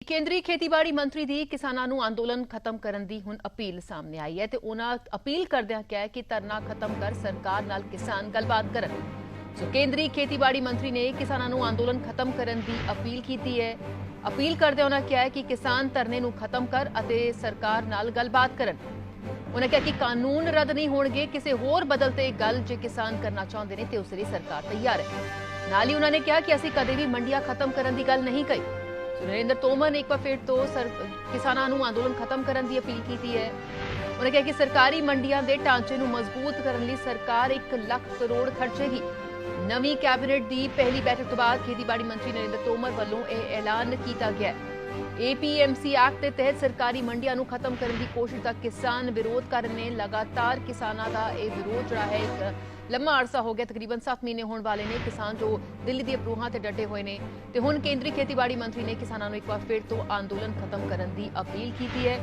ਕੇਂਦਰੀ ਖੇਤੀਬਾੜੀ ਮੰਤਰੀ ਦੀ ਕਿਸਾਨਾਂ ਨੂੰ ਅੰਦੋਲਨ ਖਤਮ ਕਰਨ ਦੀ ਹੁਣ ਅਪੀਲ ਸਾਹਮਣੇ ਆਈ ਹੈ ਤੇ ਉਹਨਾਂ ਅਪੀਲ ਕਰਦਿਆਂ ਕਿਹਾ ਕਿ ਧਰਨਾ ਖਤਮ ਕਰ ਸਰਕਾਰ ਨਾਲ ਕਿਸਾਨ ਗੱਲਬਾਤ ਕਰਨ। ਸੋ ਕੇਂਦਰੀ ਖੇਤੀਬਾੜੀ ਮੰਤਰੀ ਨੇ ਕਿਸਾਨਾਂ ਨੂੰ ਅੰਦੋਲਨ ਖਤਮ ਕਰਨ ਦੀ ਅਪੀਲ ਕੀਤੀ ਹੈ। ਅਪੀਲ ਕਰਦਿਆਂ ਉਹਨਾਂ ਕਿਹਾ ਕਿ ਕਿਸਾਨ ਧਰਨੇ ਨੂੰ ਖਤਮ ਕਰ ਅਤੇ ਸਰਕਾਰ ਨਾਲ ਗੱਲਬਾਤ ਕਰਨ। ਉਹਨਾਂ ਕਿਹਾ ਕਿ ਕਾਨੂੰਨ ਰੱਦ ਨਹੀਂ ਹੋਣਗੇ, ਕਿਸੇ ਹੋਰ ਬਦਲ ਤੇ ਗੱਲ ਜੇ ਕਿਸਾਨ ਕਰਨਾ ਚਾਹੁੰਦੇ ਨੇ ਤੇ ਉਸ ਲਈ ਸਰਕਾਰ ਤਿਆਰ ਹੈ। ਨਾਲ ਹੀ ਉਹਨਾਂ ਨੇ ਕਿਹਾ ਕਿ ਅਸੀਂ ਕਦੇ ਵੀ ਮੰਡੀਆਂ ਖਤਮ ਕਰਨ ਦੀ ਗੱਲ ਨਹੀਂ ਕਹੀ। नरेंद्र तोमर ने एक बार फिर तो किसानों ਨੂੰ ਅੰਦੋਲਨ ਖਤਮ ਕਰਨ ਦੀ ਅਪੀਲ ਕੀਤੀ ਹੈ। ਉਹਨੇ ਕਿਹਾ ਕਿ ਸਰਕਾਰੀ ਮੰਡੀਆਂ ਦੇ ਢਾਂਚੇ ਨੂੰ ਮਜ਼ਬੂਤ ਕਰਨ ਲਈ ਸਰਕਾਰ 1 ਲੱਖ ਕਰੋੜ ਖਰਚੇਗੀ। ਨਵੀਂ ਕੈਬਨਿਟ ਦੀ ਪਹਿਲੀ ਬੈਠਕ ਤੋਂ ਬਾਅਦ ਖੇਤੀਬਾੜੀ ਮੰਤਰੀ ਨਰਿੰਦਰ ਤੋਮਰ ਵੱਲੋਂ ਇਹ ਐਲਾਨ ਕੀਤਾ ਗਿਆ। APMC ਐਕਟ ਦੇ ਤਹਿਤ ਸਰਕਾਰੀ ਮੰਡੀਆਂ ਨੂੰ ਖਤਮ ਕਰਨ ਦੀ ਕੋਸ਼ਿਸ਼ ਦਾ ਕਿਸਾਨ ਵਿਰੋਧ ਕਰ ਰਹੇ ਨੇ। ਲਗਾਤਾਰ ਕਿਸਾਨਾਂ ਦਾ ਇਹ ਵਿਰੋਧ ਜਿਹੜਾ ਹੈ ਇੱਕ लम्मा अरसा हो गया, तकरीबन 7 महीने होने वाले ने किसान जो दिल्ली दी अपरूहां ते डटे हुए ने ते हुण केंद्री खेतीबाड़ी मंत्री ने किसानां नूं एक बार फिर तो अंदोलन खत्म करन दी अपील की है।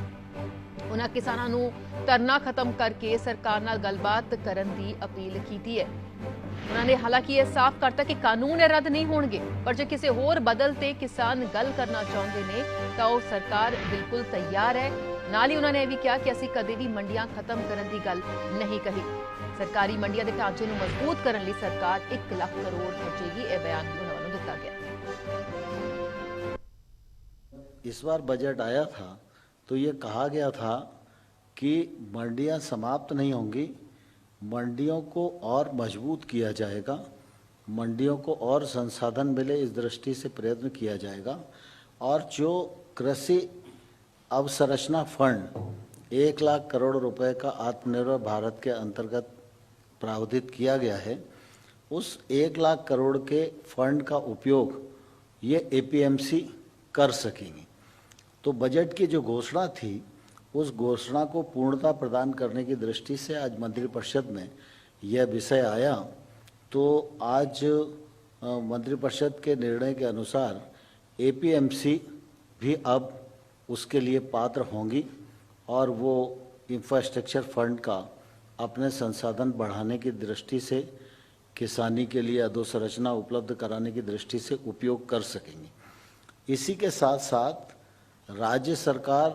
उन्हां किसानां नूं धरना खत्म करके सरकार नाल गलबात करन दी अपील की है। उन्होंने हालांकि यह साफ करता कि कानून रद्द नहीं होणगे, पर जे किसी होर बदल ते किसान गल करना चाहुंदे ने तां ओह सरकार बिल्कुल तैयार है। नाल ही उन्होंने यह भी कहा कि असीं कदे भी मंडियां खत्म करन दी गल नहीं कही। सरकारी मंडियां के ढांचे को मजबूत करने लिए सरकार 1 लाख करोड़ खर्चेगी। यह बयान भी उन्होंने दिता गया। इस बार बजट आया था तो ये कहा गया था कि मंडियां समाप्त नहीं होंगी, मंडियों को और मजबूत किया जाएगा, मंडियों को और संसाधन मिले इस दृष्टि से प्रयत्न किया जाएगा। और जो कृषि अवसंरचना फंड 1 लाख करोड़ रुपए का आत्मनिर्भर भारत के अंतर्गत प्रावधान किया गया है, उस 1 लाख करोड़ के फंड का उपयोग ये APMC कर सकेंगे। तो बजट की जो घोषणा थी उस घोषणा को पूर्णता प्रदान करने की दृष्टि से आज मंत्रिपरिषद में यह विषय आया। तो आज मंत्रिपरिषद के निर्णय के अनुसार APMC भी अब उसके लिए पात्र होंगी और वो इंफ्रास्ट्रक्चर फंड का अपने संसाधन बढ़ाने की दृष्टि से किसानी के लिए अधोसंरचना उपलब्ध कराने की दृष्टि से उपयोग कर सकेंगे। इसी के साथ साथ राज्य सरकार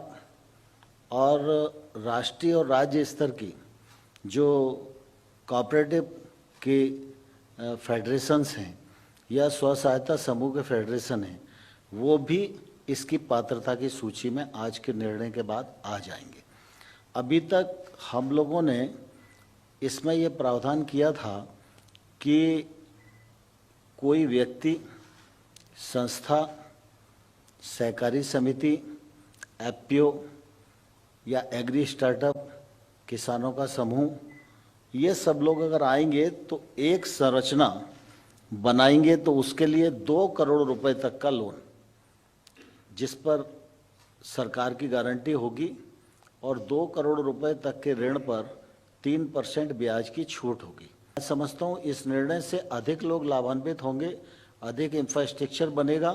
और राष्ट्रीय और राज्य स्तर की जो कोऑपरेटिव की फेडरेशंस हैं या स्व सहायता समूह के फेडरेशन हैं, वो भी इसकी पात्रता की सूची में आज के निर्णय के बाद आ जाएंगे। अभी तक हम लोगों ने इसमें यह प्रावधान किया था कि कोई व्यक्ति, संस्था, सहकारी समिति, FPO या एग्री स्टार्टअप, किसानों का समूह, ये सब लोग अगर आएंगे तो एक संरचना बनाएंगे तो उसके लिए 2 करोड़ रुपए तक का लोन, जिस पर सरकार की गारंटी होगी और 2 करोड़ रुपए तक के ऋण पर 3% ब्याज की छूट होगी। मैं समझता हूँ इस निर्णय से अधिक लोग लाभान्वित होंगे, अधिक इंफ्रास्ट्रक्चर बनेगा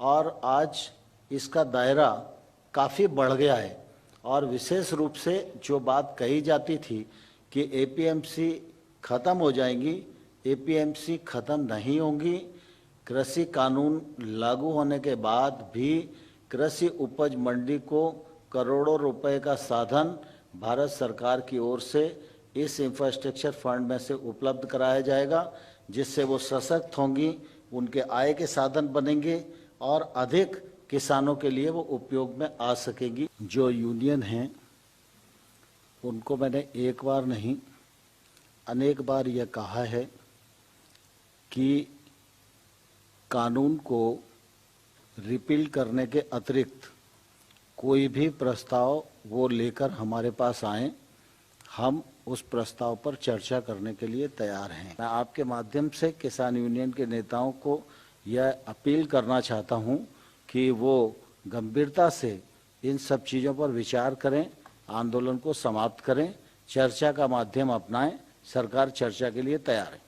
और आज इसका दायरा काफ़ी बढ़ गया है। और विशेष रूप से जो बात कही जाती थी कि APMC ख़त्म हो जाएंगी, APMC ख़त्म नहीं होंगी। कृषि कानून लागू होने के बाद भी कृषि उपज मंडी को करोड़ों रुपए का साधन भारत सरकार की ओर से इस इंफ्रास्ट्रक्चर फंड में से उपलब्ध कराया जाएगा, जिससे वो सशक्त होंगी, उनके आय के साधन बनेंगे और अधिक किसानों के लिए वो उपयोग में आ सकेगी। जो यूनियन हैं उनको मैंने एक बार नहीं अनेक बार यह कहा है कि कानून को रिपील करने के अतिरिक्त कोई भी प्रस्ताव वो लेकर हमारे पास आए, हम उस प्रस्ताव पर चर्चा करने के लिए तैयार हैं। मैं आपके माध्यम से किसान यूनियन के नेताओं को यह अपील करना चाहता हूं कि वो गंभीरता से इन सब चीज़ों पर विचार करें, आंदोलन को समाप्त करें, चर्चा का माध्यम अपनाएं। सरकार चर्चा के लिए तैयार है।